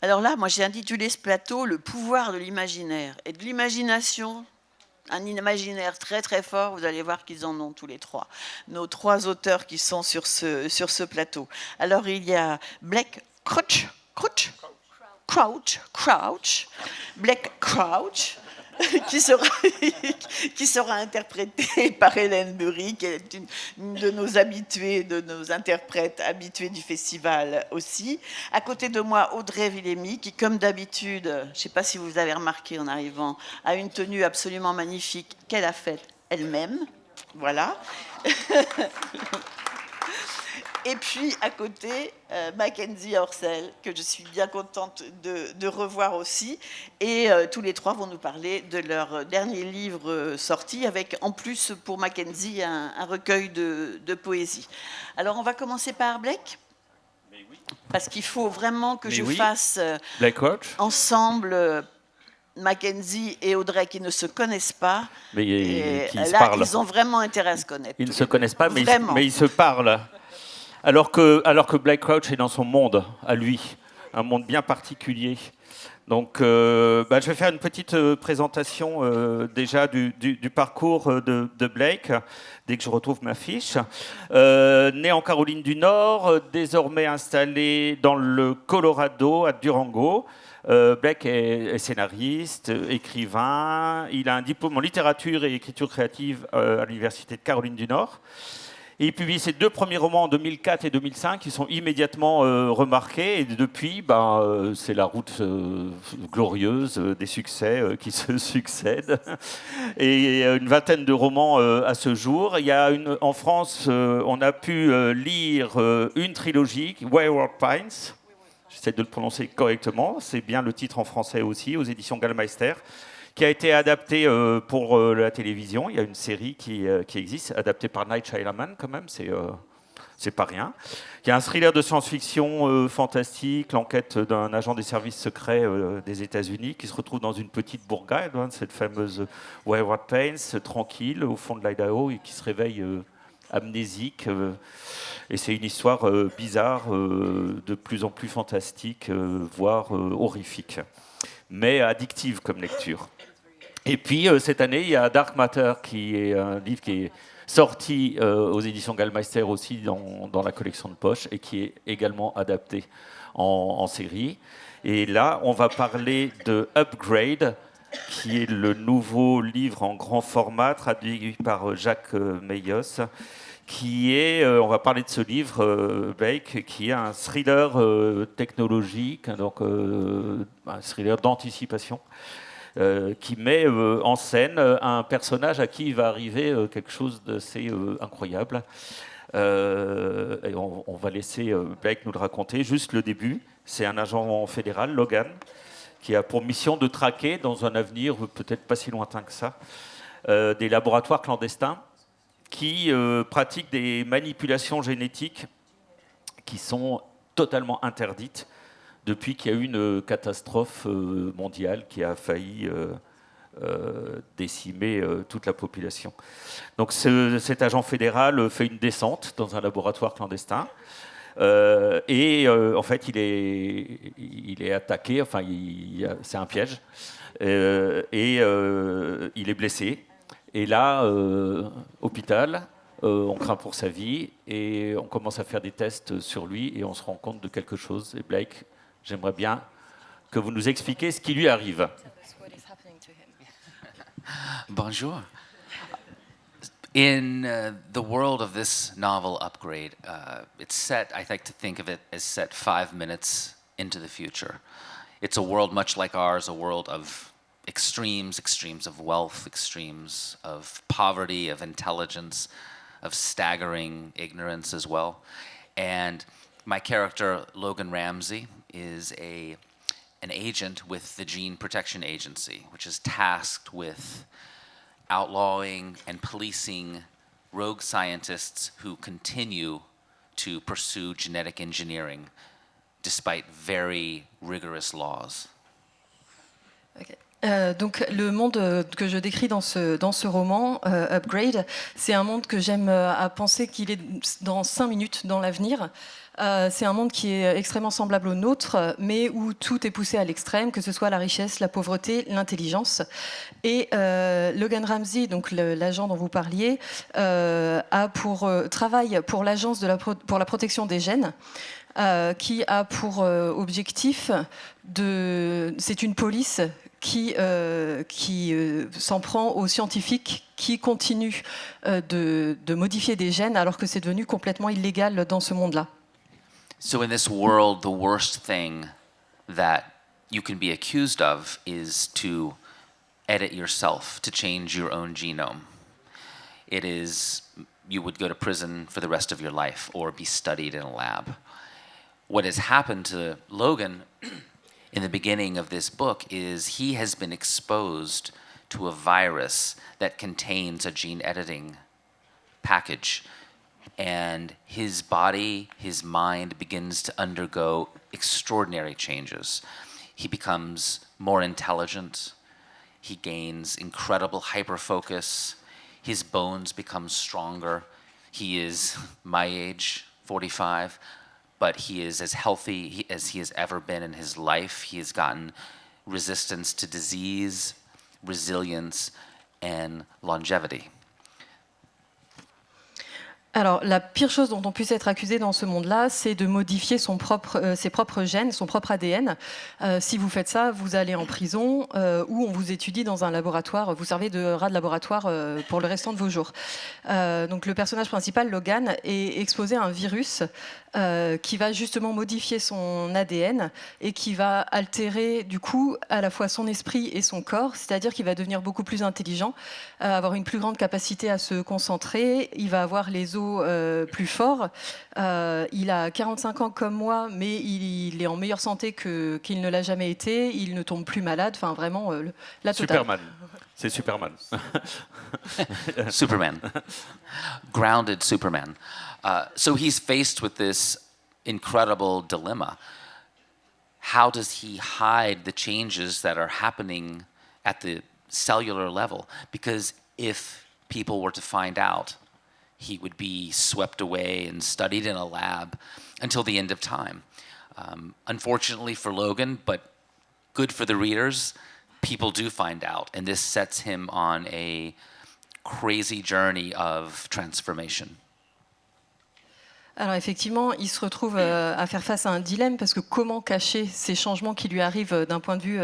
Alors là, moi, j'ai intitulé ce plateau Le pouvoir de l'imaginaire et de l'imagination. Un imaginaire très très fort, vous allez voir qu'ils en ont tous les trois. Nos trois auteurs qui sont sur ce plateau. Alors il y a Blake Crouch, Blake Crouch, qui sera, qui sera interprété par Hélène Burry, qui est une de nos habituées, de nos interprètes habitués du festival aussi. À côté de moi, Audrey Villemy, qui, comme d'habitude, je ne sais pas si vous avez remarqué en arrivant, a une tenue absolument magnifique qu'elle a faite elle-même. Voilà. Et puis à côté, Mackenzie Orsel, que je suis bien contente de revoir aussi. Et tous les trois vont nous parler de leur dernier livre sorti, avec en plus pour Mackenzie un recueil de poésie. Alors on va commencer par Blake, parce qu'il faut vraiment que fasse ensemble Mackenzie et Audrey qui ne se connaissent pas. Mais qui là, se parlent. Ils ont vraiment intérêt à se connaître. Ils ne se connaissent pas, mais ils se parlent. Alors que Blake Crouch est dans son monde, à lui, un monde bien particulier. Donc, je vais faire une petite présentation déjà du parcours de Blake, dès que je retrouve ma fiche. Né en Caroline du Nord, désormais installé dans le Colorado, à Durango. Blake est scénariste, écrivain. Il a un diplôme en littérature et écriture créative à l'Université de Caroline du Nord. Et il publie ses deux premiers romans en 2004 et 2005 qui sont immédiatement remarqués. Et depuis, c'est la route glorieuse des succès qui se succèdent. Et une vingtaine de romans à ce jour. Il y a en France, on a pu lire une trilogie, Wayward Pines. J'essaie de le prononcer correctement. C'est bien le titre en français aussi, aux éditions Gallmeister, qui a été adapté pour la télévision. Il y a une série qui existe, adaptée par Night Shyamalan quand même, c'est pas rien. Il y a un thriller de science-fiction fantastique, l'enquête d'un agent des services secrets des États-Unis qui se retrouve dans une petite bourgade, cette fameuse Wayward Pines, tranquille, au fond de l'Idaho, et qui se réveille amnésique. Et c'est une histoire bizarre, de plus en plus fantastique, voire horrifique, mais addictive comme lecture. Et puis, cette année, il y a Dark Matter, qui est un livre qui est sorti aux éditions Gallmeister aussi dans la collection de poche et qui est également adapté en série. Et là, on va parler de Upgrade, qui est le nouveau livre en grand format traduit par Jacques Meyos, qui est, on va parler de ce livre, Blake, qui est un thriller technologique, donc un thriller d'anticipation, qui met en scène un personnage à qui il va arriver quelque chose d'assez incroyable. Et on va laisser Blake nous le raconter. Juste le début, c'est un agent fédéral, Logan, qui a pour mission de traquer, dans un avenir peut-être pas si lointain que ça, des laboratoires clandestins qui pratiquent des manipulations génétiques qui sont totalement interdites depuis qu'il y a eu une catastrophe mondiale qui a failli décimer toute la population. Donc cet agent fédéral fait une descente dans un laboratoire clandestin et en fait il est attaqué, enfin c'est un piège, et il est blessé. Et là, hôpital, on craint pour sa vie et on commence à faire des tests sur lui et on se rend compte de quelque chose. Et Blake, j'aimerais bien que vous nous expliquiez ce qui lui arrive. Bonjour. In the world of this novel, Upgrade, it's set, I like to think of it as set 5 minutes into the future. It's a world much like ours, a world of extremes of wealth, extremes of poverty, of intelligence, of staggering ignorance as well. And my character, Logan Ramsey, is an agent with the Gene Protection Agency, which is tasked with outlawing and policing rogue scientists who continue to pursue genetic engineering despite very rigorous laws. Okay. Donc le monde que je décris dans ce roman, Upgrade, c'est un monde que j'aime à penser qu'il est dans 5 minutes dans l'avenir. C'est un monde qui est extrêmement semblable au nôtre, mais où tout est poussé à l'extrême, que ce soit la richesse, la pauvreté, l'intelligence. Et Logan Ramsey, donc l'agent dont vous parliez, travaille pour l'agence pour la protection des gènes. Qui a pour objectif c'est une police qui s'en prend aux scientifiques qui continuent de modifier des gènes alors que c'est devenu complètement illégal dans ce monde-là. So in this world, the worst thing that you can be accused of is to edit yourself, to change your own genome. It is, you would go to prison for the rest of your life or be studied in a lab. What has happened to Logan in the beginning of this book is he has been exposed to a virus that contains a gene editing package. And his body, his mind begins to undergo extraordinary changes. He becomes more intelligent. He gains incredible hyperfocus. His bones become stronger. He is my age, 45. But he is as healthy as he has ever been in his life. He has gotten resistance to disease, resilience, and longevity. Alors, la pire chose dont on puisse être accusé dans ce monde-là, c'est de modifier ses propres gènes, son propre ADN. Si vous faites ça, vous allez en prison ou on vous étudie dans un laboratoire. Vous servez de rat de laboratoire pour le restant de vos jours. Donc, le personnage principal, Logan, est exposé à un virus qui va justement modifier son ADN et qui va altérer, du coup, à la fois son esprit et son corps. C'est-à-dire qu'il va devenir beaucoup plus intelligent, avoir une plus grande capacité à se concentrer. Il va avoir les os plus forts. Il a 45 ans comme moi, mais il est en meilleure santé qu'il ne l'a jamais été. Il ne tombe plus malade. Enfin, vraiment, la totale. Superman. C'est Superman. Superman. Grounded Superman. So he's faced with this incredible dilemma. How does he hide the changes that are happening at the cellular level? Because if people were to find out, he would be swept away and studied in a lab until the end of time. Unfortunately for Logan, but good for the readers, people do find out, and this sets him on a crazy journey of transformation. Alors effectivement, il se retrouve à faire face à un dilemme parce que comment cacher ces changements qui lui arrivent d'un point de vue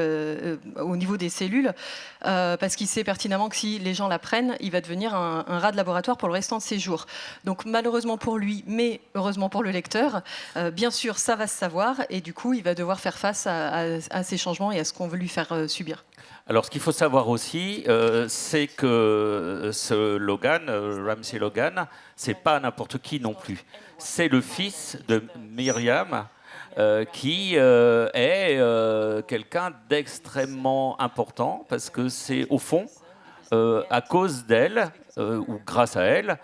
au niveau des cellules, parce qu'il sait pertinemment que si les gens l'apprennent, il va devenir un rat de laboratoire pour le restant de ses jours. Donc malheureusement pour lui, mais heureusement pour le lecteur, bien sûr ça va se savoir et du coup il va devoir faire face à ces changements et à ce qu'on veut lui faire subir. Alors, ce qu'il faut savoir aussi, c'est que ce Logan, Ramsey Logan, c'est pas n'importe qui non plus. C'est le fils de Myriam, qui est quelqu'un d'extrêmement important, parce que c'est au fond, à cause d'elle, ou grâce à elle,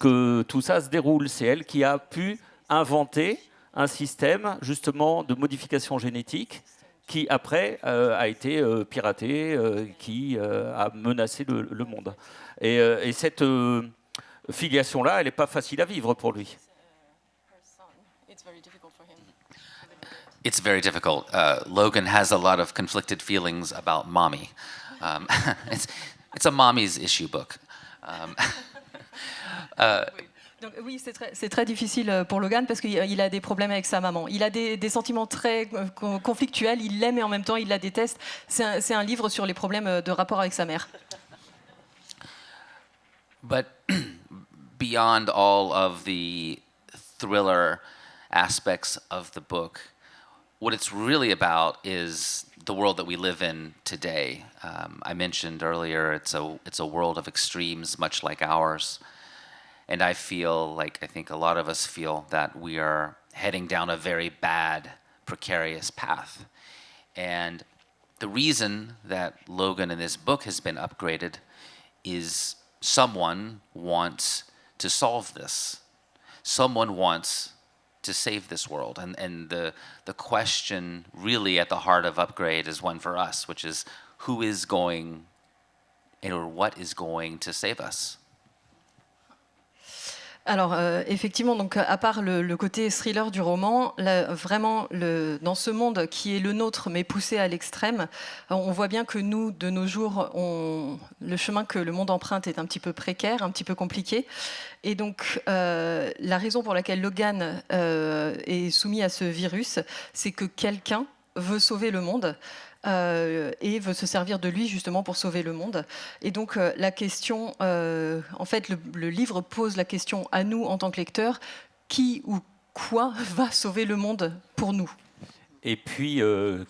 que tout ça se déroule. C'est elle qui a pu inventer un système, justement, de modification génétique, qui après a été piraté, qui a menacé le monde. Et cette filiation-là, elle n'est pas facile à vivre pour lui. It's very difficult. Logan has a lot of conflicted feelings about mommy. It's a mommy's issue book. Donc, oui, c'est très difficile pour Logan parce qu'il a des problèmes avec sa maman. Il a des sentiments très conflictuels. Il l'aime et en même temps il la déteste. C'est un livre sur les problèmes de rapport avec sa mère. But beyond all of the thriller aspects of the book, what it's really about is the world that we live in today. I mentioned earlier it's a world of extremes, much like ours. And I think a lot of us feel that we are heading down a very bad, precarious path. And the reason that Logan in this book has been upgraded is someone wants to solve this. Someone wants to save this world. And the question really at the heart of Upgrade is one for us, which is who is going, or what is going to save us? Alors, effectivement, donc, à part le côté thriller du roman, là, vraiment, dans ce monde qui est le nôtre, mais poussé à l'extrême, on voit bien que nous, de nos jours, le chemin que le monde emprunte est un petit peu précaire, un petit peu compliqué. Et donc, la raison pour laquelle Logan est soumis à ce virus, c'est que quelqu'un veut sauver le monde. Et veut se servir de lui justement pour sauver le monde. Et donc la question, en fait, le livre pose la question à nous en tant que lecteurs, qui ou quoi va sauver le monde pour nous? Et puis,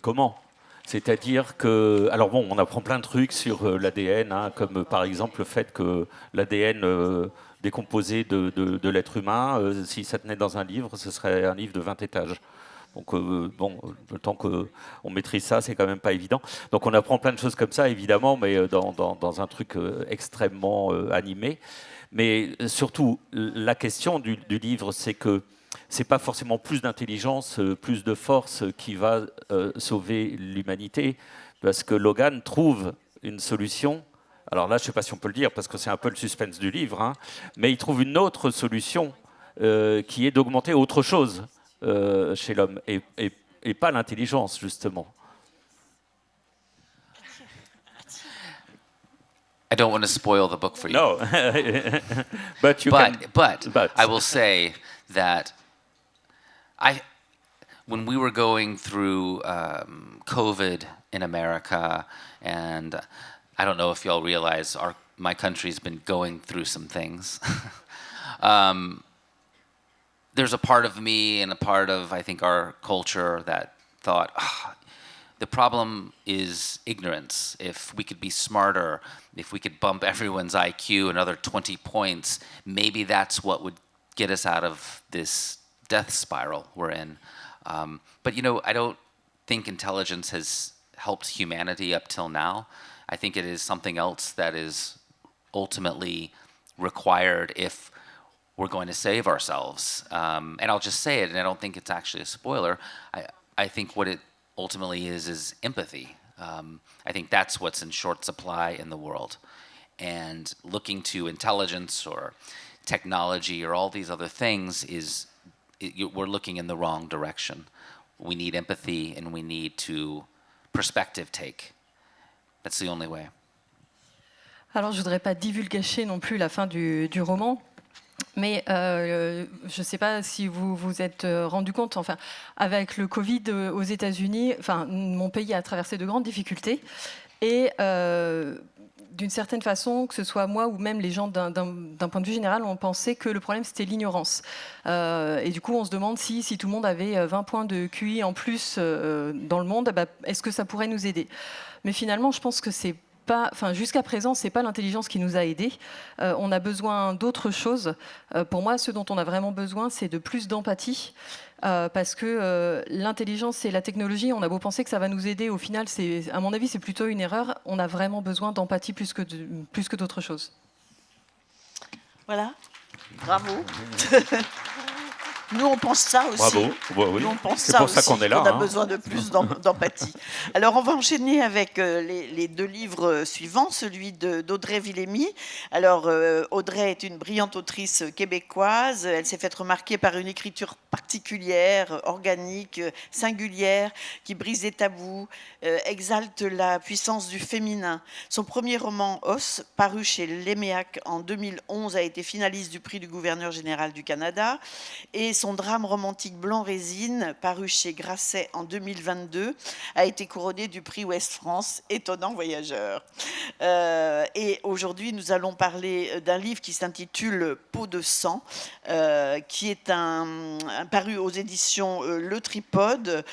comment? C'est-à-dire que, alors bon, on apprend plein de trucs sur l'ADN, hein, comme par exemple le fait que l'ADN décomposé de l'être humain, si ça tenait dans un livre, ce serait un livre de 20 étages. Donc bon, le temps qu'on maîtrise ça, c'est quand même pas évident. Donc on apprend plein de choses comme ça, évidemment, mais dans un truc extrêmement animé. Mais surtout, la question du livre, c'est que c'est pas forcément plus d'intelligence, plus de force qui va sauver l'humanité, parce que Logan trouve une solution. Alors là, je sais pas si on peut le dire, parce que c'est un peu le suspense du livre, hein, mais il trouve une autre solution qui est d'augmenter autre chose chez l'homme, et pas l'intelligence, justement. I don't want to spoil the book for you. No, but I will say that when we were going through COVID in America, and I don't know if y'all realize my country's been going through some things. There's a part of me and a part of, I think, our culture that thought, the problem is ignorance. If we could be smarter, if we could bump everyone's IQ another 20 points, maybe that's what would get us out of this death spiral we're in. But, I don't think intelligence has helped humanity up till now. I think it is something else that is ultimately required if we're going to save ourselves. And I'll just say it, and I don't think it's actually a spoiler. I think what it ultimately is empathy. I think that's what's in short supply in the world. And looking to intelligence or technology or all these other things we're looking in the wrong direction. We need empathy, and we need to perspective take. That's the only way. Alors, je voudrais pas divulgacher non plus la fin du roman. Mais je ne sais pas si vous vous êtes rendu compte, enfin, avec le Covid aux États-Unis, enfin, mon pays a traversé de grandes difficultés. Et d'une certaine façon, que ce soit moi ou même les gens d'un point de vue général, on pensait que le problème c'était l'ignorance. Et du coup, on se demande si tout le monde avait 20 points de QI en plus dans le monde, est-ce que ça pourrait nous aider? Mais finalement, je pense que c'est pas, enfin, jusqu'à présent, c'est pas l'intelligence qui nous a aidés. On a besoin d'autre chose. Pour moi, ce dont on a vraiment besoin, c'est de plus d'empathie. Parce que l'intelligence et la technologie, on a beau penser que ça va nous aider, au final, à mon avis, c'est plutôt une erreur. On a vraiment besoin d'empathie plus que d'autre chose. Voilà, bravo. Nous, on pense ça aussi. Bravo. Oui. Nous, on pense c'est ça pour ça aussi, qu'on est là. on a besoin de plus d'empathie. Alors, on va enchaîner avec les deux livres suivants, celui d'Audrey Villemy. Alors, Audrey est une brillante autrice québécoise. Elle s'est faite remarquer par une écriture particulière, organique, singulière, qui brise les tabous, exalte la puissance du féminin. Son premier roman, Os, paru chez Léméac en 2011, a été finaliste du prix du gouverneur général du Canada. Et son drame romantique Blanc Résine, paru chez Grasset en 2022, a été couronné du prix Ouest France, Étonnant voyageur. Et aujourd'hui, nous allons parler d'un livre qui s'intitule Peau de sang, qui est paru aux éditions Le Tripode.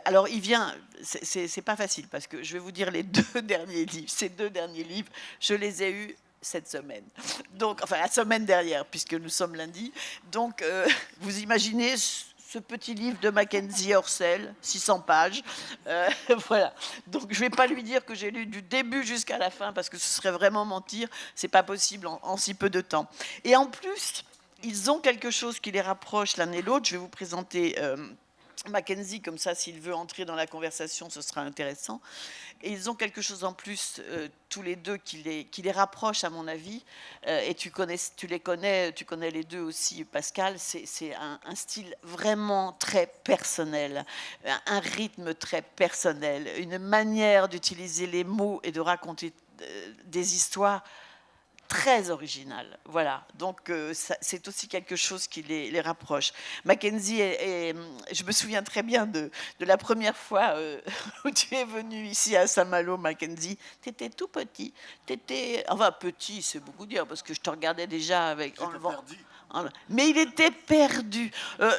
Alors, il vient... C'est pas facile, parce que je vais vous dire les deux derniers livres. Ces deux derniers livres, je les ai eus cette semaine. Donc, enfin, la semaine dernière, puisque nous sommes lundi. Donc, vous imaginez ce petit livre de Mackenzie Orsel, 600 pages. Voilà. Donc, je ne vais pas lui dire que j'ai lu du début jusqu'à la fin, parce que ce serait vraiment mentir. Ce n'est pas possible en si peu de temps. Et en plus, ils ont quelque chose qui les rapproche l'un et l'autre. Je vais vous présenter Mackenzie, comme ça, s'il veut entrer dans la conversation, ce sera intéressant. Et ils ont quelque chose en plus, tous les deux, qui les rapproche, à mon avis. Et tu les connais, tu connais les deux aussi, Pascal. C'est un style vraiment très personnel, un rythme très personnel, une manière d'utiliser les mots et de raconter des histoires très original, voilà. Donc c'est aussi quelque chose qui les rapproche. Mackenzie, je me souviens très bien de la première fois où tu es venu ici à Saint-Malo, Mackenzie. Tu étais tout petit. Enfin, petit, c'est beaucoup dire, parce que je te regardais déjà avec... Mais il était perdu.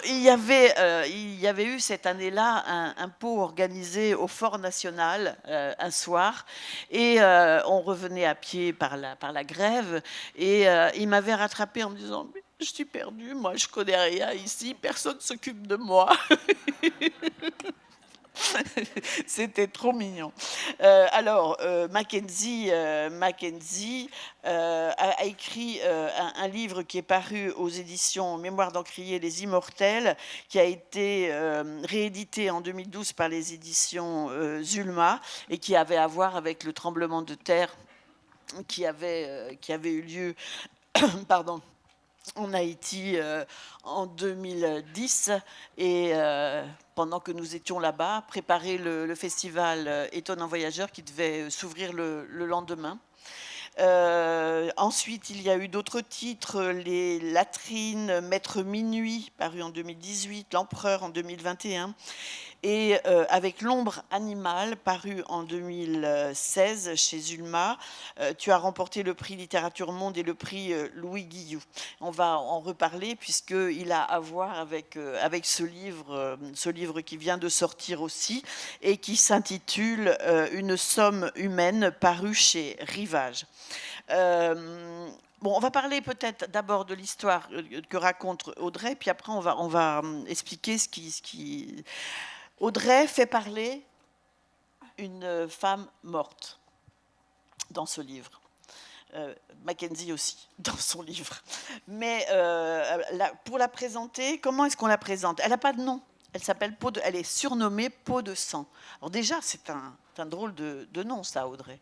Il y avait eu cette année-là un pot organisé au Fort National un soir, et on revenait à pied par la grève, et il m'avait rattrapé en me disant: mais je suis perdu, moi je connais rien ici, personne s'occupe de moi. C'était trop mignon. Alors, Mackenzie a écrit un livre qui est paru aux éditions Mémoire d'Encrier, Les Immortels, qui a été réédité en 2012 par les éditions Zulma, et qui avait à voir avec le tremblement de terre qui avait eu lieu pardon, en Haïti en 2010, et pendant que nous étions là-bas, préparer le festival Étonnant Voyageur qui devait s'ouvrir le lendemain. Ensuite, il y a eu d'autres titres, Les Latrines, Maître Minuit, paru en 2018, L'Empereur en 2021, et avec L'Ombre Animale, paru en 2016 chez Zulma. Tu as remporté le prix Littérature Monde et le prix Louis Guillou. On va en reparler puisqu'il a à voir avec ce livre qui vient de sortir aussi, et qui s'intitule Une somme humaine, paru chez Rivage. Bon, on va parler peut-être d'abord de l'histoire que raconte Audrey, puis après on va expliquer ce qui... Audrey fait parler une femme morte dans ce livre. Mackenzie aussi, dans son livre. Mais pour la présenter, comment est-ce qu'on la présente? Elle n'a pas de nom. Elle est surnommée Peau de sang. Alors déjà, c'est un drôle de nom, ça, Audrey.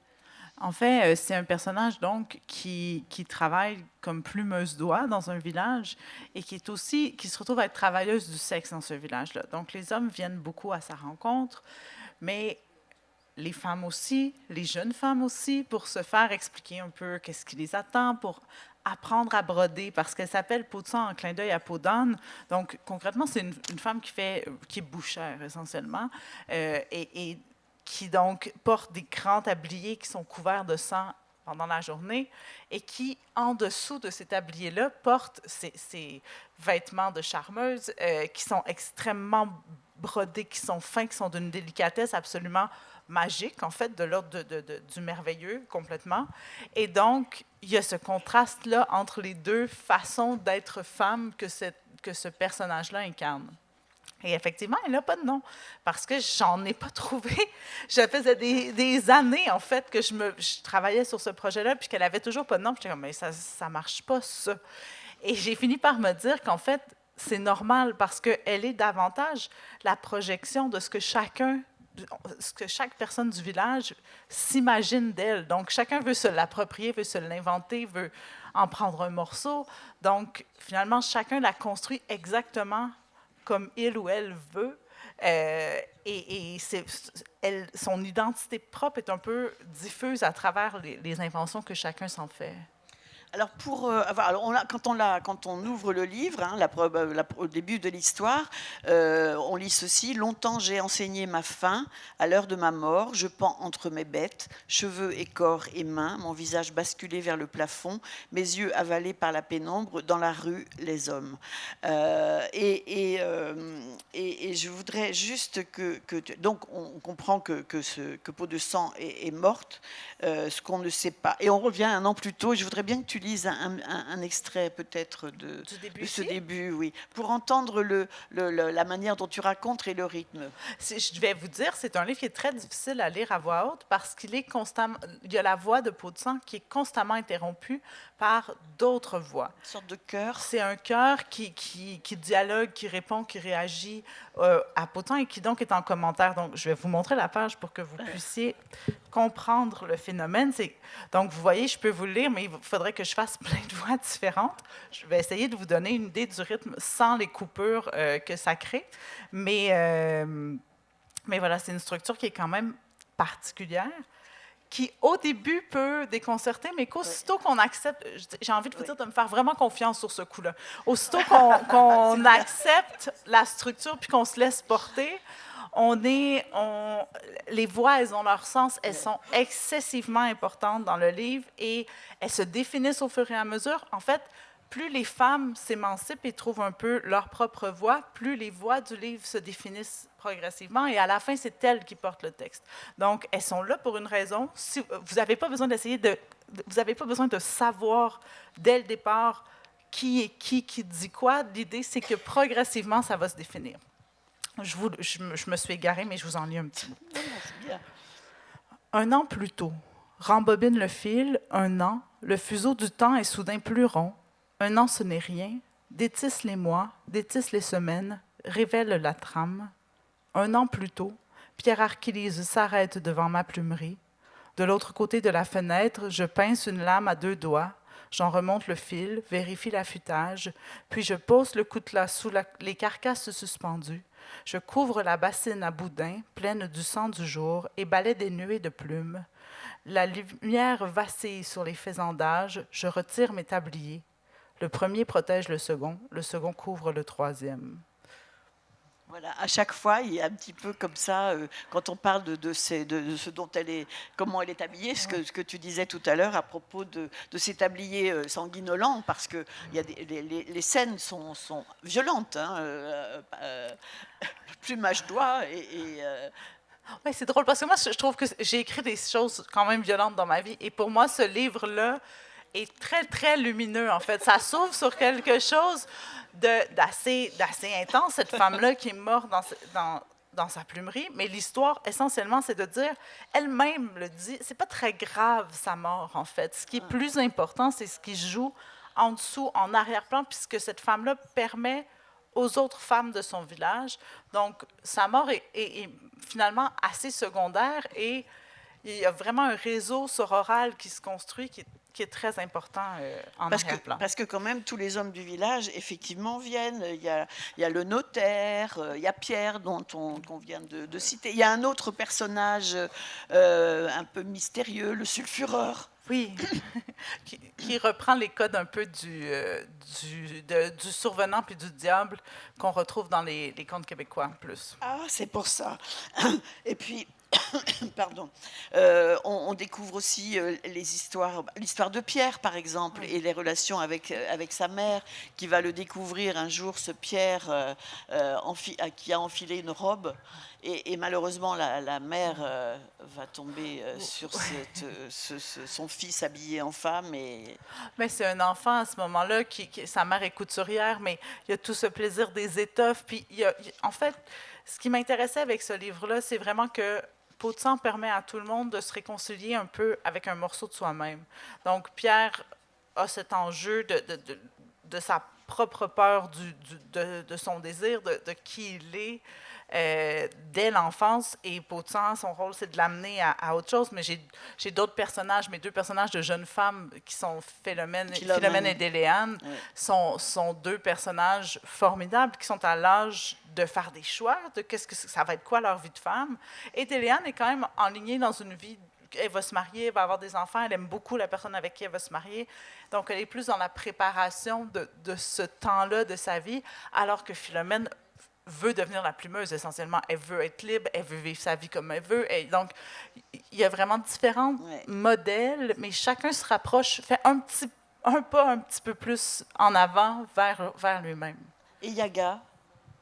En fait, c'est un personnage donc qui travaille comme plumeuse d'oie dans un village, et qui se retrouve à être travailleuse du sexe dans ce village-là. Donc les hommes viennent beaucoup à sa rencontre, mais les femmes aussi, les jeunes femmes aussi, pour se faire expliquer un peu qu'est-ce qui les attend, pour apprendre à broder, parce qu'elle s'appelle Peau de sang en clin d'œil à Peau d'âne. Donc concrètement, c'est une femme qui est bouchère essentiellement, et qui donc porte des grands tabliers qui sont couverts de sang pendant la journée, et qui, en dessous de ces tabliers-là, porte ces vêtements de charmeuse qui sont extrêmement brodés, qui sont fins, qui sont d'une délicatesse absolument magique, en fait, de l'ordre du merveilleux, complètement. Et donc, il y a ce contraste-là entre les deux façons d'être femme que ce personnage-là incarne. Et effectivement, elle n'a pas de nom, parce que j'en ai pas trouvé. Ça faisait des années, en fait, que je travaillais sur ce projet-là, puis qu'elle avait toujours pas de nom. Puis j'étais comme, mais ça marche pas, ça. Et j'ai fini par me dire qu'en fait, c'est normal, parce qu'elle est davantage la projection de ce que chaque personne du village s'imagine d'elle. Donc, chacun veut se l'approprier, veut se l'inventer, veut en prendre un morceau. Donc, finalement, chacun la construit exactement comme il ou elle veut, son identité propre est un peu diffuse à travers les inventions que chacun s'en fait. Alors, quand on ouvre le livre, hein, au début de l'histoire, on lit ceci: longtemps j'ai enseigné ma faim, à l'heure de ma mort, je pends entre mes bêtes, cheveux et corps et mains, mon visage basculé vers le plafond, mes yeux avalés par la pénombre, dans la rue, les hommes. Et je voudrais juste donc, on comprend que Peau de sang est morte, ce qu'on ne sait pas. Et on revient un an plus tôt, et je voudrais bien que tu lises un extrait peut-être de début ce ici? début, oui, pour entendre la manière dont tu racontes et le rythme. Je vais vous dire, c'est un livre qui est très difficile à lire à voix haute parce qu'il est constamment. Il y a la voix de Peau de sang qui est constamment interrompue par d'autres voix. Une sorte de chœur. C'est un chœur qui dialogue, qui répond, qui réagit à Peau de sang et qui donc est en commentaire. Donc, je vais vous montrer la page pour que vous puissiez comprendre le phénomène. Donc, vous voyez, je peux vous le lire, mais il faudrait que je fasse plein de voix différentes. Je vais essayer de vous donner une idée du rythme sans les coupures que ça crée. Mais voilà, c'est une structure qui est quand même particulière, qui au début peut déconcerter, mais qu'aussitôt qu'on accepte, j'ai envie de vous dire de me faire vraiment confiance sur ce coup-là. Aussitôt qu'on accepte la structure puis qu'on se laisse porter, les voix, elles ont leur sens, elles sont excessivement importantes dans le livre et elles se définissent au fur et à mesure. En fait, plus les femmes s'émancipent et trouvent un peu leur propre voix, plus les voix du livre se définissent progressivement et à la fin, c'est elles qui portent le texte. Donc, elles sont là pour une raison. Si, vous n'avez pas besoin vous n'avez pas besoin de savoir dès le départ qui est qui dit quoi. L'idée, c'est que progressivement, ça va se définir. Je me suis égarée, mais je vous en lis un petit bout. C'est bien. Un an plus tôt, rembobine le fil, un an, le fuseau du temps est soudain plus rond. Un an, ce n'est rien. Détisse les mois, détisse les semaines, révèle la trame. Un an plus tôt, Pierre Archilise s'arrête devant ma plumerie. De l'autre côté de la fenêtre, je pince une lame à 2 doigts. J'en remonte le fil, vérifie l'affûtage, puis je pose le coutelas sous les carcasses suspendues. Je couvre la bassine à boudin, pleine du sang du jour, et balaie des nuées de plumes. La lumière vacille sur les faisandages, je retire mes tabliers. Le premier protège le second couvre le troisième. Voilà, à chaque fois, il y a un petit peu comme ça, quand on parle de ce dont elle est, comment elle est habillée, ce que tu disais tout à l'heure à propos de ces tabliers sanguinolents, parce que il y a les scènes sont violentes, hein, plumage d'oie Oui, c'est drôle, parce que moi, je trouve que j'ai écrit des choses quand même violentes dans ma vie, et pour moi, ce livre-là est très, très lumineux, en fait. Ça s'ouvre sur quelque chose d'assez intense, cette femme-là qui est morte dans sa plumerie, mais l'histoire, essentiellement, c'est de dire, elle-même le dit, c'est pas très grave, sa mort, en fait. Ce qui est plus important, c'est ce qui joue en dessous, en arrière-plan, puisque cette femme-là permet aux autres femmes de son village. Donc, sa mort est finalement assez secondaire et il y a vraiment un réseau sororal qui se construit qui est très important en arrière-plan. Parce que quand même, tous les hommes du village, effectivement, viennent. Il y a le notaire, il y a Pierre, qu'on vient de citer. Il y a un autre personnage un peu mystérieux, le sulfureur. Oui, qui reprend les codes un peu du survenant puis du diable qu'on retrouve dans les contes québécois plus. Ah, c'est pour ça. Et puis, pardon, on découvre aussi l'histoire de Pierre, par exemple, et les relations avec sa mère, qui va le découvrir un jour, ce Pierre qui a enfilé une robe. Et malheureusement, la mère va tomber sur son fils habillé en femme. Mais c'est un enfant à ce moment-là, sa mère est couturière, mais il y a tout ce plaisir des étoffes. Puis en fait, ce qui m'intéressait avec ce livre-là, c'est vraiment que Peau de sang permet à tout le monde de se réconcilier un peu avec un morceau de soi-même. Donc, Pierre a cet enjeu de sa propre peur, de son désir, de qui il est dès l'enfance. Et Peau de sang, son rôle, c'est de l'amener à autre chose. Mais j'ai d'autres personnages, mes 2 personnages de jeunes femmes qui sont Philomène et Déléane, sont 2 personnages formidables qui sont à l'âge de faire des choix, de qu'est-ce que ça va être quoi leur vie de femme. Et Déléane est quand même enlignée dans une vie. Elle va se marier, elle va avoir des enfants, elle aime beaucoup la personne avec qui elle va se marier. Donc, elle est plus dans la préparation de ce temps-là de sa vie, alors que Philomène veut devenir la plumeuse, essentiellement. Elle veut être libre, elle veut vivre sa vie comme elle veut. Et donc, il y a vraiment différents modèles, mais chacun se rapproche, fait un pas un petit peu plus en avant vers lui-même. Et Yaga,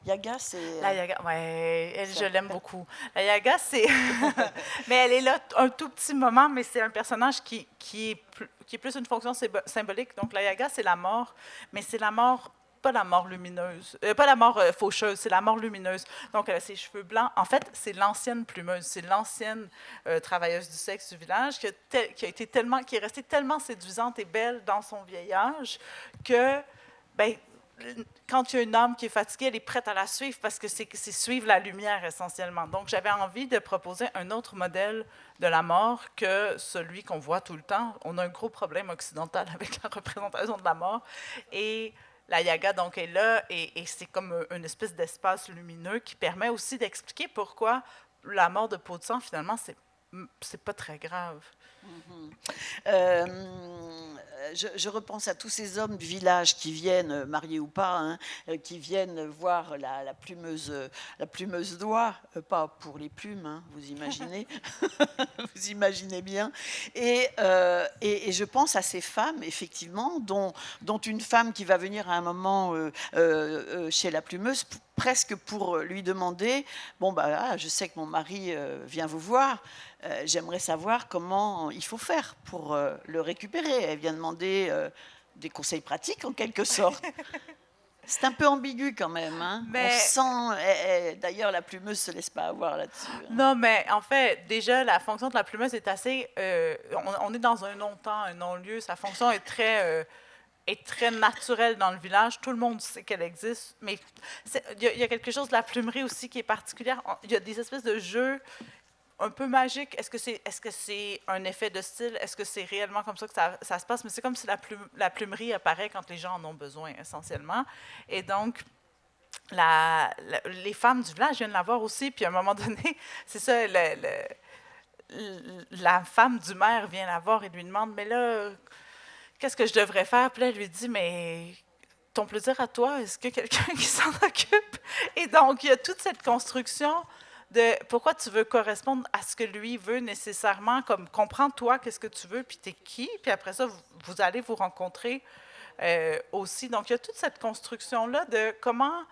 Yaga, c'est... La Yaga, ouais, je l'aime beaucoup. La Yaga, c'est... mais elle est là un tout petit moment, mais c'est un personnage qui est plus une fonction symbolique. Donc, la Yaga, c'est la mort, mais c'est la mort, pas la mort lumineuse, pas la mort faucheuse, c'est la mort lumineuse. Donc, elle a ses cheveux blancs. En fait, c'est l'ancienne plumeuse, c'est l'ancienne travailleuse du sexe du village qui est restée tellement séduisante et belle dans son vieil âge que... ben, quand il y a une âme qui est fatiguée, elle est prête à la suivre parce que c'est suivre la lumière essentiellement. Donc, j'avais envie de proposer un autre modèle de la mort que celui qu'on voit tout le temps. On a un gros problème occidental avec la représentation de la mort. Et la Yaga, donc, est là et c'est comme une espèce d'espace lumineux qui permet aussi d'expliquer pourquoi la mort de peau de sang, finalement, c'est pas très grave. Je repense à tous ces hommes du village qui viennent, mariés ou pas, hein, qui viennent voir la plumeuse d'oie, pas pour les plumes, hein, vous imaginez, vous imaginez bien. Et je pense à ces femmes, effectivement, dont une femme qui va venir à un moment chez la plumeuse, presque pour lui demander, bon, bah, je sais que mon mari vient vous voir, j'aimerais savoir comment il faut faire pour le récupérer. Elle vient demander des conseils pratiques, en quelque sorte. C'est un peu ambigu quand même. Hein. Mais... On sent... D'ailleurs, la plumeuse ne se laisse pas avoir là-dessus. Hein. Non, mais en fait, déjà, la fonction de la plumeuse est assez... on est dans un non-temps, un non-lieu. Sa fonction est très naturelle dans le village. Tout le monde sait qu'elle existe. Mais il y a quelque chose de la plumerie aussi qui est particulière. Il y a des espèces de jeux un peu magique. Est-ce que c'est un effet de style? Est-ce que c'est réellement comme ça que ça se passe? Mais c'est comme si la plumerie apparaît quand les gens en ont besoin, essentiellement. Et donc, les femmes du village viennent la voir aussi. Puis à un moment donné, c'est ça, la femme du maire vient la voir et lui demande, mais là, qu'est-ce que je devrais faire? Puis là, elle lui dit, mais... ton plaisir à toi, est-ce qu'il y a quelqu'un qui s'en occupe? Et donc, il y a toute cette construction de pourquoi tu veux correspondre à ce que lui veut nécessairement, comme comprends toi qu'est-ce que tu veux, puis t'es qui, puis après ça, vous allez vous rencontrer aussi. Donc, il y a toute cette construction-là de comment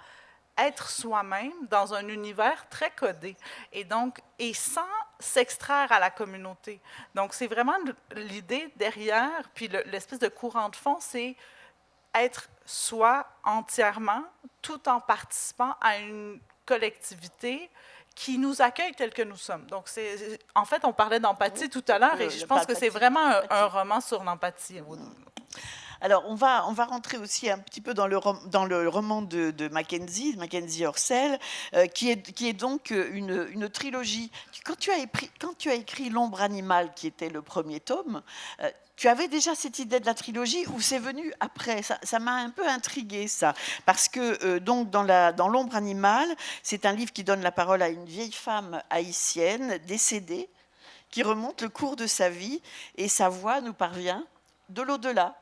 être soi-même dans un univers très codé, et donc, et sans s'extraire à la communauté. Donc, c'est vraiment l'idée derrière, puis l'espèce de courant de fond, c'est être soi entièrement, tout en participant à une collectivité qui nous accueille tels que nous sommes. Donc, en fait, on parlait d'empathie tout à l'heure, et je pense que c'est vraiment un roman sur l'empathie. Alors, on va rentrer aussi un petit peu dans le roman de Mackenzie Orsel, qui est donc une trilogie. Quand tu as écrit L'ombre animale, qui était le premier tome, tu avais déjà cette idée de la trilogie ou c'est venu après? Ça m'a un peu intriguée, ça. Parce que donc dans L'ombre animale, c'est un livre qui donne la parole à une vieille femme haïtienne décédée qui remonte le cours de sa vie et sa voix nous parvient de l'au-delà.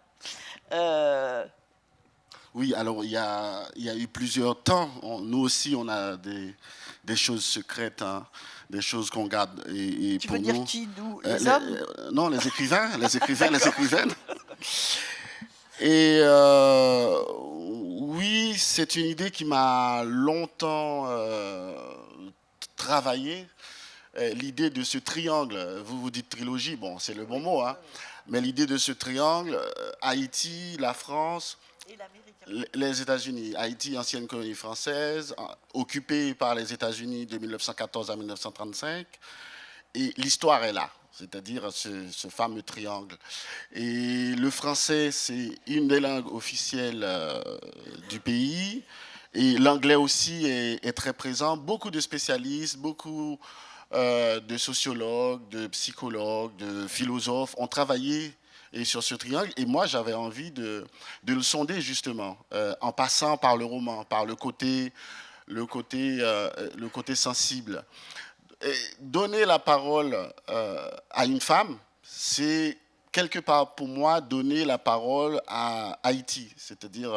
Oui, alors il y a eu plusieurs temps. Nous aussi, on a des choses secrètes, hein, des choses qu'on garde. Et tu pour veux dire nous, qui, nous, les hommes? Non, les écrivains, les écrivaines. Et oui, c'est une idée qui m'a longtemps travaillé. L'idée de ce triangle, vous dites trilogie, bon, c'est le bon mot, hein, mais l'idée de ce triangle, Haïti, la France, les États-Unis. Haïti, ancienne colonie française, occupée par les États-Unis de 1914 à 1935, et l'histoire est là, c'est-à-dire ce fameux triangle. Et le français, c'est une des langues officielles du pays, et l'anglais aussi est très présent. Beaucoup de spécialistes, beaucoup de sociologues, de psychologues, de philosophes ont travaillé sur ce triangle. Et moi, j'avais envie de le sonder, justement, en passant par le roman, par le côté sensible. Et donner la parole à une femme, c'est quelque part, pour moi, donner la parole à Haïti. C'est-à-dire...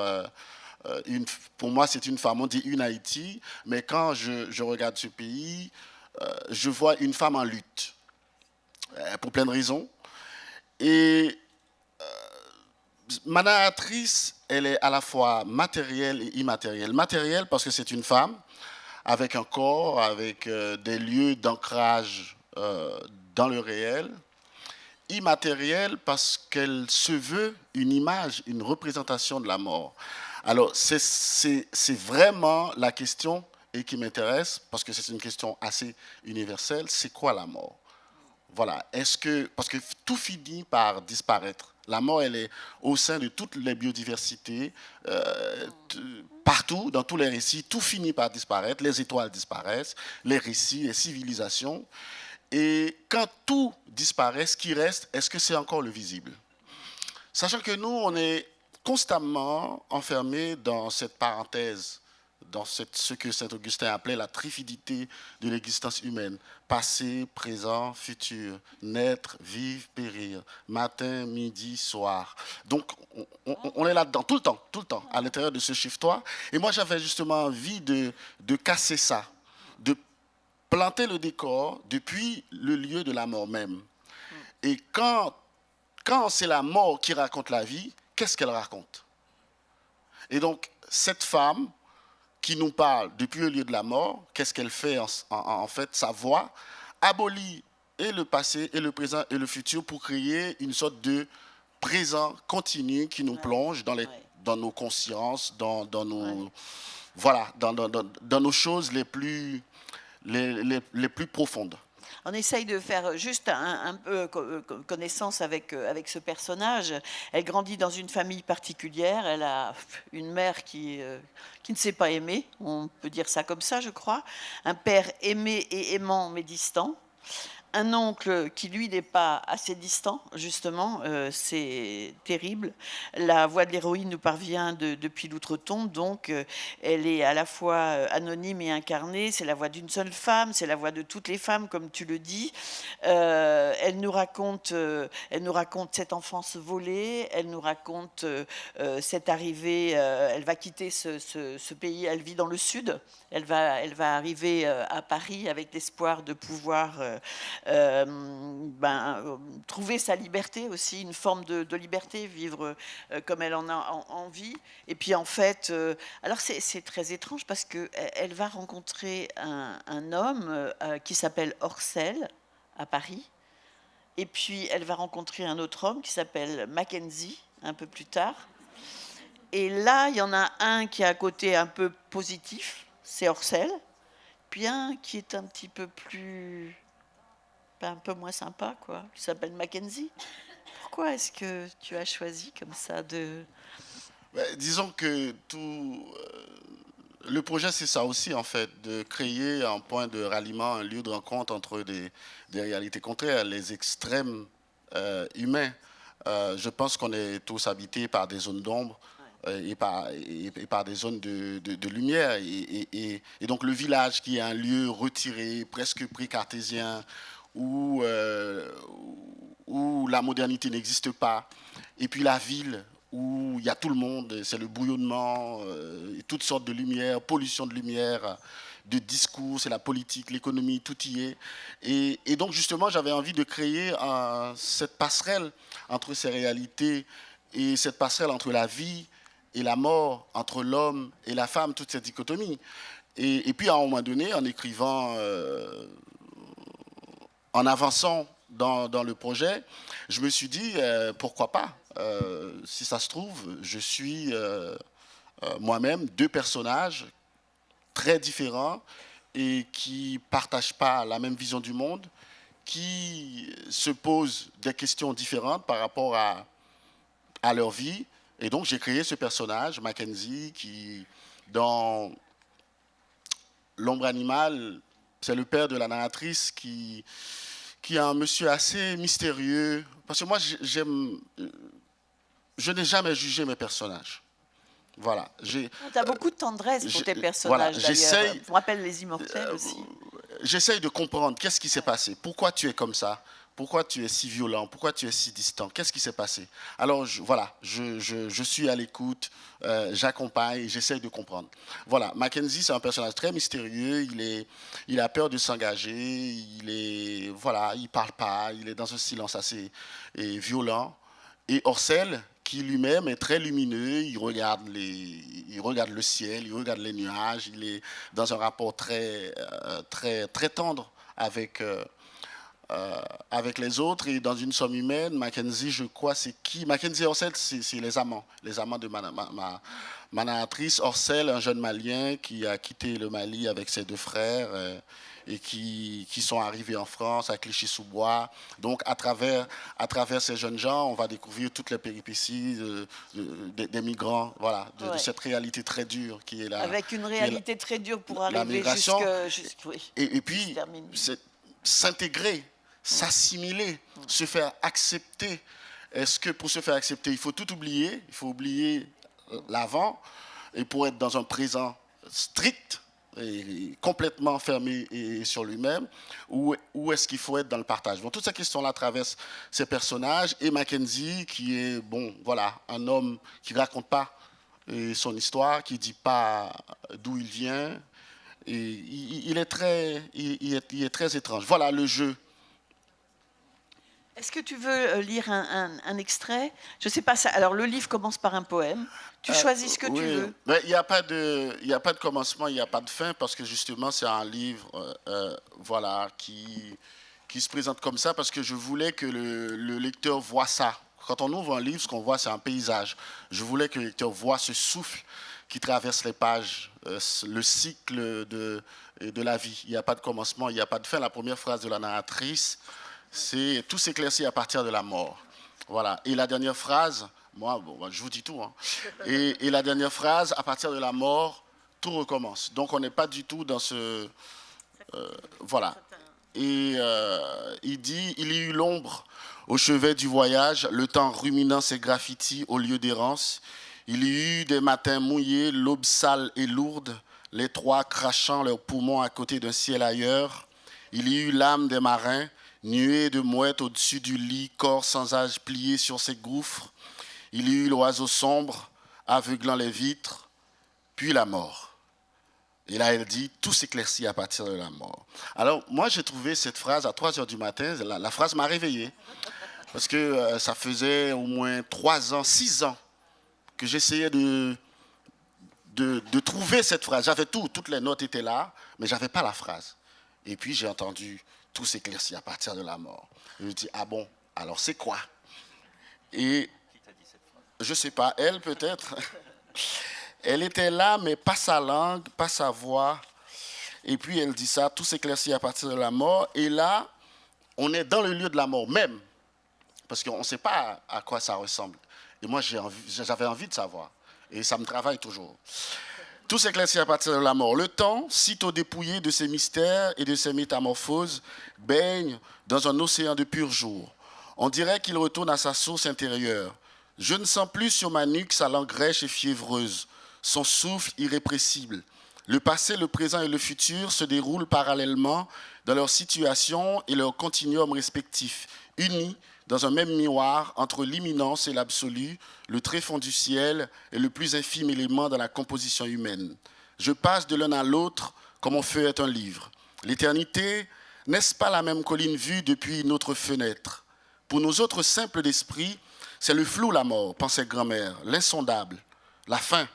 pour moi, c'est une femme. On dit une Haïti, mais quand je regarde ce pays, je vois une femme en lutte, pour plein de raisons. Et ma narratrice elle est à la fois matérielle et immatérielle. Matérielle parce que c'est une femme avec un corps, avec des lieux d'ancrage dans le réel. Immatérielle parce qu'elle se veut une image, une représentation de la mort. Alors, c'est vraiment la question et qui m'intéresse, parce que c'est une question assez universelle, c'est quoi la mort? Voilà, parce que tout finit par disparaître. La mort, elle est au sein de toutes les biodiversités, partout, dans tous les récits, tout finit par disparaître, les étoiles disparaissent, les récits, les civilisations. Et quand tout disparaît, ce qui reste, est-ce que c'est encore le visible? Sachant que nous, on est constamment enfermés dans cette parenthèse, dans ce que Saint-Augustin appelait la trifidité de l'existence humaine. Passé, présent, futur, naître, vivre, périr, matin, midi, soir. Donc, on est là-dedans, tout le temps, à l'intérieur de ce chiffre-toi. Et moi, j'avais justement envie de casser ça, de planter le décor depuis le lieu de la mort même. Et quand c'est la mort qui raconte la vie, qu'est-ce qu'elle raconte? Et donc, cette femme qui nous parle depuis le lieu de la mort, qu'est-ce qu'elle fait en fait? Sa voix abolit et le passé, et le présent, et le futur pour créer une sorte de présent continu qui nous plonge dans nos consciences, dans nos, voilà, dans nos choses les plus profondes. On essaye de faire juste un peu connaissance avec ce personnage. Elle grandit dans une famille particulière. Elle a une mère qui ne sait pas aimer, on peut dire ça comme ça, je crois. Un père aimé et aimant, mais distant. Un oncle qui, lui, n'est pas assez distant, justement, c'est terrible. La voix de l'héroïne nous parvient depuis l'outre-tombe, donc elle est à la fois anonyme et incarnée. C'est la voix d'une seule femme, c'est la voix de toutes les femmes, comme tu le dis. Elle nous raconte cette enfance volée, elle nous raconte cette arrivée. Elle va quitter ce pays, elle vit dans le sud. Elle va arriver à Paris avec l'espoir de pouvoir trouver sa liberté aussi, une forme de liberté, vivre comme elle en a envie. Et puis en fait, alors c'est très étrange parce qu'elle va rencontrer un homme qui s'appelle Orcel à Paris. Et puis elle va rencontrer un autre homme qui s'appelle Mackenzie un peu plus tard. Et là, il y en a un qui a un côté un peu positif, c'est Orcel, puis un qui est un petit peu plus... un peu moins sympa, quoi, qui s'appelle Mackenzie. Pourquoi est-ce que tu as choisi comme ça de... Disons que le projet, c'est ça aussi, en fait, de créer un point de ralliement, un lieu de rencontre entre des réalités contraires, les extrêmes humains. Je pense qu'on est tous habités par des zones d'ombre et par des zones de lumière. Et donc le village, qui est un lieu retiré, presque pré-cartésien, où la modernité n'existe pas, et puis la ville où il y a tout le monde, c'est le bouillonnement, toutes sortes de lumière, pollution de lumière, de discours, c'est la politique, l'économie, tout y est. Et donc justement, j'avais envie de créer cette passerelle entre ces réalités et cette passerelle entre la vie et la mort, entre l'homme et la femme, toute cette dichotomie. Et puis à un moment donné, en écrivant... en avançant dans le projet, je me suis dit, pourquoi pas, si ça se trouve, je suis moi-même deux personnages très différents et qui ne partagent pas la même vision du monde, qui se posent des questions différentes par rapport à leur vie. Et donc j'ai créé ce personnage, Mackenzie, qui, dans L'ombre animale, c'est le père de la narratrice qui est un monsieur assez mystérieux. Parce que moi, je n'ai jamais jugé mes personnages. Voilà. Tu as beaucoup de tendresse pour tes personnages, voilà, d'ailleurs. On rappelle Les Immortels aussi. J'essaye de comprendre qu'est-ce qui s'est passé. Pourquoi tu es comme ça? Pourquoi tu es si violent? Pourquoi tu es si distant? Qu'est-ce qui s'est passé? Alors, voilà, je suis à l'écoute, j'accompagne, j'essaye de comprendre. Voilà, Mackenzie, c'est un personnage très mystérieux, il a peur de s'engager, il parle pas, il est dans un silence assez violent. Et Orcel, qui lui-même est très lumineux. Il regarde le ciel, il regarde les nuages. Il est dans un rapport très tendre avec les autres. Et dans une somme humaine, Mackenzie, je crois, c'est qui? Mackenzie Orsel, c'est les amants de ma narratrice. Orsel, un jeune Malien qui a quitté le Mali avec ses 2 frères et qui sont arrivés en France, à Clichy-sous-Bois. Donc, à travers ces jeunes gens, on va découvrir toutes les péripéties des migrants, voilà, de cette réalité très dure qui est là. Avec une réalité très dure pour arriver jusqu'à... Oui, et puis, s'intégrer, s'assimiler, se faire accepter. Est-ce que pour se faire accepter, il faut tout oublier? Il faut oublier l'avant, et pour être dans un présent strict et complètement fermé et sur lui-même, ou est-ce qu'il faut être dans le partage? Bon, toutes ces questions-là traversent ces personnages, et Mackenzie, qui est un homme qui ne raconte pas son histoire, qui ne dit pas d'où il vient, et il est très étrange. Voilà le jeu. Est-ce que tu veux lire un extrait? Je ne sais pas ça. Alors, le livre commence par un poème. Tu choisis ce que tu veux. Il n'y a pas de commencement, il n'y a pas de fin, parce que justement, c'est un livre qui se présente comme ça, parce que je voulais que le lecteur voit ça. Quand on ouvre un livre, ce qu'on voit, c'est un paysage. Je voulais que le lecteur voit ce souffle qui traverse les pages, le cycle de la vie. Il n'y a pas de commencement, il n'y a pas de fin. La première phrase de la narratrice, c'est « Tout s'éclaircit à partir de la mort ». Voilà. Et la dernière phrase, je vous dis tout, hein. Et la dernière phrase, à partir de la mort, tout recommence. Donc on n'est pas du tout dans ce... voilà. Et il dit « Il y eut l'ombre au chevet du voyage, le temps ruminant ses graffitis au lieu d'errance. Il y eut des matins mouillés, l'aube sale et lourde, les 3 crachant leurs poumons à côté d'un ciel ailleurs. Il y eut l'âme des marins, nuée de mouettes au-dessus du lit, corps sans âge plié sur ses gouffres. Il y eut l'oiseau sombre, aveuglant les vitres, puis la mort. » Et là, elle dit, tout s'éclaircit à partir de la mort. Alors, moi, j'ai trouvé cette phrase à 3 heures du matin, la phrase m'a réveillé. Parce que ça faisait au moins 3 ans, 6 ans, que j'essayais de trouver cette phrase. J'avais toutes les notes étaient là, mais je n'avais pas la phrase. Et puis, j'ai entendu, tout s'éclaircit à partir de la mort. Et je me dis, ah bon, alors c'est quoi? Et je ne sais pas, elle peut-être. Elle était là, mais pas sa langue, pas sa voix. Et puis elle dit ça, tout s'éclaircit à partir de la mort. Et là, on est dans le lieu de la mort même. Parce qu'on ne sait pas à quoi ça ressemble. Et moi, j'avais envie de savoir. Et ça me travaille toujours. Tout s'éclaircit à partir de la mort. Le temps, sitôt dépouillé de ses mystères et de ses métamorphoses, baigne dans un océan de pur jour. On dirait qu'il retourne à sa source intérieure. Je ne sens plus sur ma nuque sa langue rêche et fiévreuse, son souffle irrépressible. Le passé, le présent et le futur se déroulent parallèlement dans leur situation et leur continuum respectif, unis dans un même miroir entre l'imminence et l'absolu, le tréfonds du ciel et le plus infime élément dans la composition humaine. Je passe de l'un à l'autre comme on feuillette un livre. L'éternité, n'est-ce pas la même colline vue depuis notre fenêtre? Pour nous autres simples d'esprit, c'est le flou la mort, pensait grand-mère, l'insondable, la fin.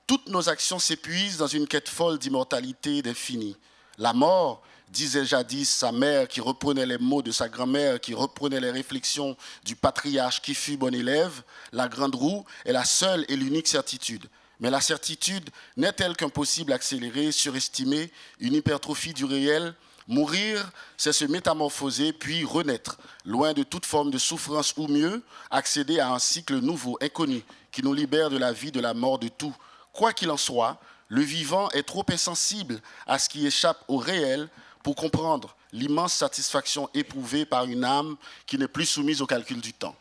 Toutes nos actions s'épuisent dans une quête folle d'immortalité et d'infini. La mort, disait jadis sa mère qui reprenait les mots de sa grand-mère, qui reprenait les réflexions du patriarche qui fut bon élève, la grande roue est la seule et l'unique certitude. Mais la certitude n'est-elle qu'un possible accéléré, surestimé, une hypertrophie du réel? Mourir, c'est se métamorphoser puis renaître, loin de toute forme de souffrance ou mieux, accéder à un cycle nouveau, inconnu, qui nous libère de la vie, de la mort, de tout. Quoi qu'il en soit, le vivant est trop insensible à ce qui échappe au réel pour comprendre l'immense satisfaction éprouvée par une âme qui n'est plus soumise au calcul du temps.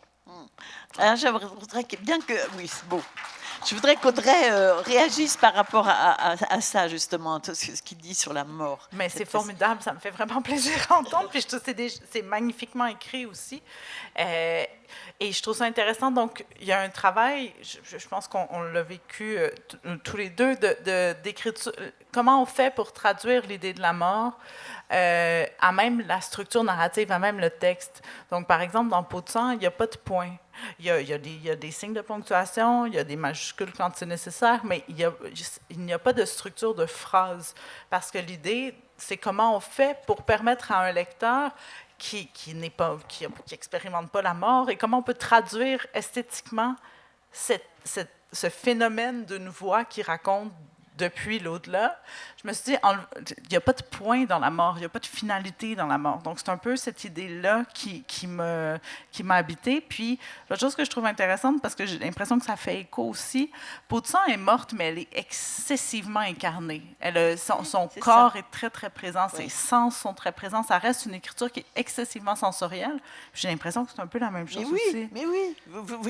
Alors, j'aimerais bien que... Oui, c'est beau. Je voudrais qu'Audrey réagisse par rapport à ça, justement, ce qu'il dit sur la mort. Mais c'est formidable, ça me fait vraiment plaisir à entendre. Puis je trouve que c'est magnifiquement écrit aussi. Et je trouve ça intéressant. Donc, il y a un travail, je pense qu'on l'a vécu tous les deux, d'écriture. Comment on fait pour traduire l'idée de la mort à même la structure narrative, à même le texte. Donc, par exemple, dans Peau de sang, il n'y a pas de point. Il y a des signes de ponctuation, il y a des majuscules quand c'est nécessaire, mais il n'y a pas de structure de phrase. Parce que l'idée, c'est comment on fait pour permettre à un lecteur qui expérimente pas la mort et comment on peut traduire esthétiquement ce phénomène d'une voix qui raconte depuis l'au-delà. Je me suis dit, il n'y a pas de point dans la mort, il n'y a pas de finalité dans la mort. Donc, c'est un peu cette idée-là qui m'a habitée. Puis, l'autre chose que je trouve intéressante, parce que j'ai l'impression que ça fait écho aussi, Peau de sang est morte, mais elle est excessivement incarnée. Son corps est très, très présent, ses sens sont très présents. Ça reste une écriture qui est excessivement sensorielle. J'ai l'impression que c'est un peu la même chose aussi. Mais oui,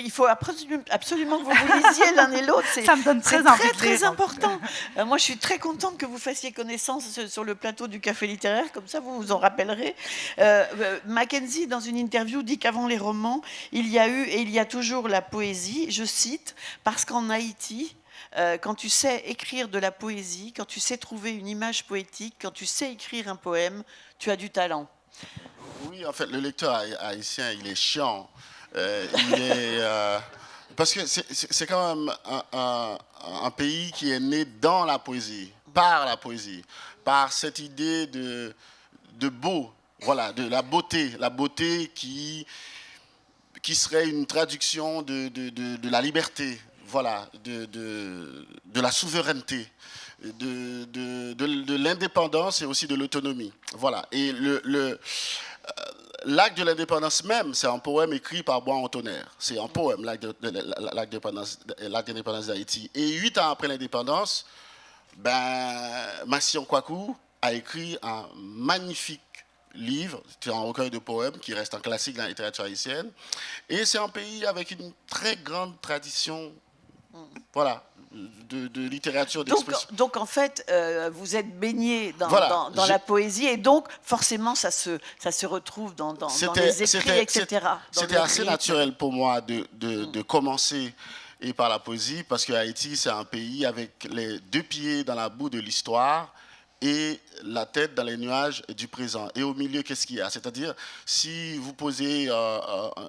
il faut absolument que vous vous lisiez l'un et l'autre. Ça me donne très envie de lire. C'est très important. Moi, je suis très contente que vous fassiez connaissance sur le plateau du Café littéraire, comme ça vous vous en rappellerez. Mackenzie, dans une interview, dit qu'avant les romans, il y a eu et il y a toujours la poésie, je cite, parce qu'en Haïti, quand tu sais écrire de la poésie, quand tu sais trouver une image poétique, quand tu sais écrire un poème, tu as du talent. Oui, en fait, le lecteur haïtien, il est chiant. Parce que c'est quand même un pays qui est né dans la poésie, par la poésie, par cette idée de beau, voilà, de la beauté qui serait une traduction de la liberté, voilà, de la souveraineté, de l'indépendance et aussi de l'autonomie, voilà. Et l'acte de l'indépendance même, c'est un poème écrit par Bois en tonnerre. C'est un poème, l'acte d'indépendance d'Haïti. Et 8 ans après l'indépendance, Massion Kwaku a écrit un magnifique livre, c'est un recueil de poèmes qui reste un classique dans la littérature haïtienne. Et c'est un pays avec une très grande tradition, voilà, de littérature, d'expression. Donc en fait, vous êtes baigné dans la poésie et donc forcément ça se retrouve dans les écrits, etc. C'était assez naturel pour moi de commencer par la poésie parce que Haïti, c'est un pays avec les 2 pieds dans la boue de l'histoire et la tête dans les nuages du présent. Et au milieu, qu'est-ce qu'il y a? C'est-à-dire, si vous posez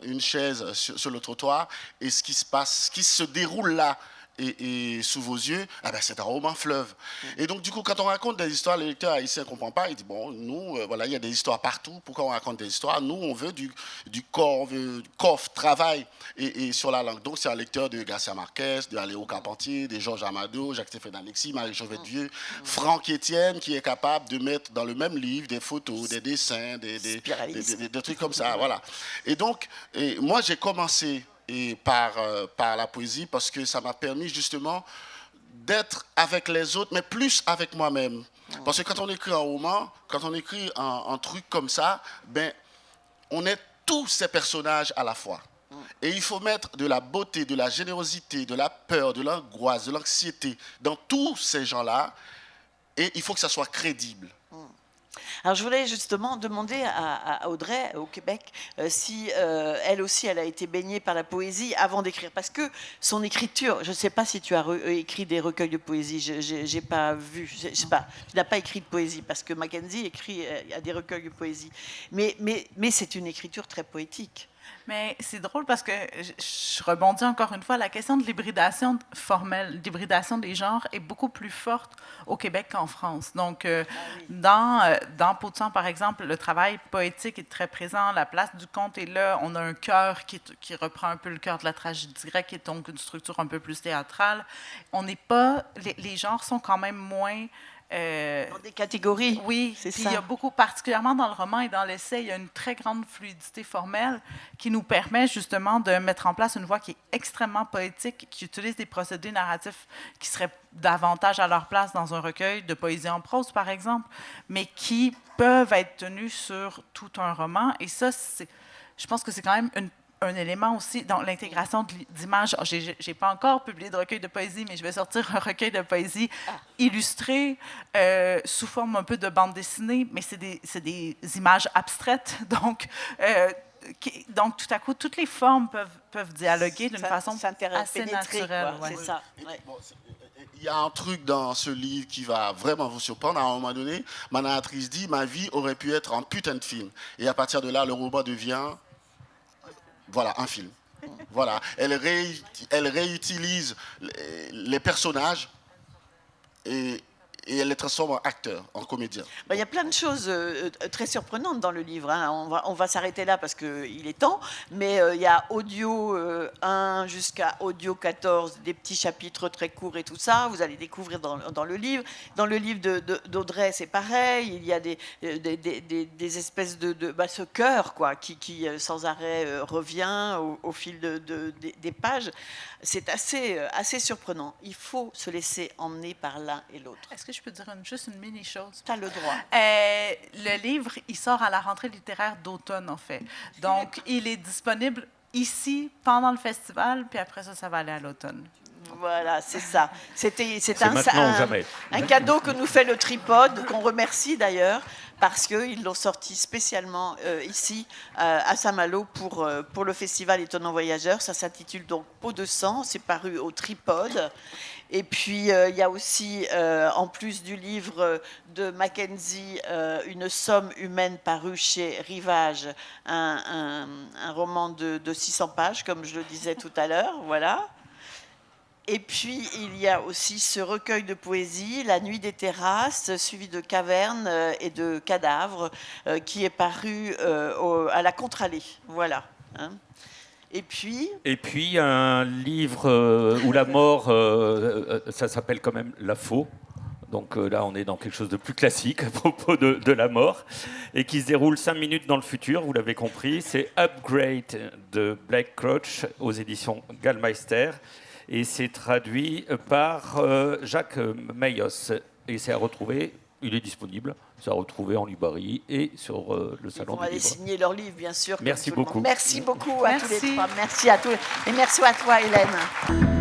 une chaise sur le trottoir et ce qui se déroule là, et sous vos yeux, c'est un roman fleuve. Et donc, du coup, quand on raconte des histoires, le lecteur haïtien ne comprend pas. Il dit, bon, nous, voilà, il y a des histoires partout. Pourquoi on raconte des histoires? Nous, on veut du corps, on veut du coffre, travail et sur la langue. Donc, c'est un lecteur de Garcia Marquez, de Aléo Carpentier, de Georges Amado, Jacques-Stéphane Alexis, Marie-Josette Vieux, Franck Etienne, qui est capable de mettre dans le même livre des photos, des dessins, des trucs comme ça. Voilà. Et donc, moi, j'ai commencé par la poésie parce que ça m'a permis justement d'être avec les autres mais plus avec moi-même parce que quand on écrit un roman, quand on écrit un truc comme ça, on est tous ces personnages à la fois et il faut mettre de la beauté, de la générosité, de la peur, de l'angoisse, de l'anxiété dans tous ces gens-là et il faut que ça soit crédible. Alors, je voulais justement demander à Audrey, au Québec, si elle aussi, elle a été baignée par la poésie avant d'écrire. Parce que son écriture, je ne sais pas si tu as écrit des recueils de poésie, je n'ai pas vu, je sais pas, tu n'as pas écrit de poésie, parce que Mackenzie écrit à des recueils de poésie. Mais c'est une écriture très poétique. Mais c'est drôle parce que je rebondis encore une fois, la question de l'hybridation formelle, l'hybridation des genres est beaucoup plus forte au Québec qu'en France. Donc, dans Peau de sang, par exemple, le travail poétique est très présent, la place du conte est là, on a un chœur qui reprend un peu le cœur de la tragédie grecque, qui est donc une structure un peu plus théâtrale. On n'est pas, les genres sont quand même moins... dans des catégories. Oui, c'est puis ça. il y a beaucoup, particulièrement dans le roman et dans l'essai, il y a une très grande fluidité formelle qui nous permet justement de mettre en place une voix qui est extrêmement poétique, qui utilise des procédés narratifs qui seraient davantage à leur place dans un recueil de poésie en prose, par exemple, mais qui peuvent être tenus sur tout un roman. Et ça, je pense que c'est quand même un élément aussi dans l'intégration d'images. Je n'ai pas encore publié de recueil de poésie, mais je vais sortir un recueil de poésie illustré sous forme un peu de bande dessinée, mais c'est des images abstraites. Donc, tout à coup, toutes les formes peuvent dialoguer d'une façon assez naturelle. Ouais. C'est ça. Ouais. Il y a un truc dans ce livre qui va vraiment vous surprendre. À un moment donné, ma narratrice dit « Ma vie aurait pu être un putain de film ». Et à partir de là, le roman devient... Voilà, un film. Voilà, elle réutilise les personnages et elle les transforme en acteurs, en comédiens. Il y a plein de choses très surprenantes dans le livre. Hein. On va s'arrêter là parce qu'il est temps. Mais il y a audio 1 jusqu'à audio 14, des petits chapitres très courts et tout ça. Vous allez découvrir dans le livre. Dans le livre d'Audrey, c'est pareil. Il y a des espèces de ce cœur quoi, qui sans arrêt revient au fil des pages. C'est assez surprenant. Il faut se laisser emmener par l'un et l'autre. Est-ce que je peux dire juste une mini-chose? Tu as le droit. Le livre, il sort à la rentrée littéraire d'automne, en fait. Donc, il est disponible ici pendant le festival, puis après ça va aller à l'automne. Voilà, c'est ça. C'est maintenant ou jamais. Un cadeau que nous fait le Tripode, qu'on remercie d'ailleurs, parce qu'ils l'ont sorti spécialement ici, à Saint-Malo, pour le festival Étonnant Voyageur. Ça s'intitule donc Peau de sang, c'est paru au Tripode. Et puis, il y a aussi, en plus du livre de Mackenzie, Une somme humaine paru chez Rivage, un roman de 600 pages, comme je le disais tout à l'heure, voilà. Et puis, il y a aussi ce recueil de poésie, La nuit des terrasses, suivi de Cavernes et de Cadavres, qui est paru à la Contre-Allée. Voilà. Hein. Et puis, un livre où la mort, ça s'appelle quand même La Faux. Donc là, on est dans quelque chose de plus classique à propos de la mort, et qui se déroule 5 minutes dans le futur, vous l'avez compris. C'est Upgrade de Blake Crouch aux éditions Gallmeister. Et c'est traduit par Jacques Mayos. Et c'est à retrouver, il est disponible, c'est à retrouver en librairie et sur le salon du livre. On va aller signer leur livre, bien sûr. Merci beaucoup. Merci beaucoup à tous les trois. Merci à tous. Et merci à toi, Hélène.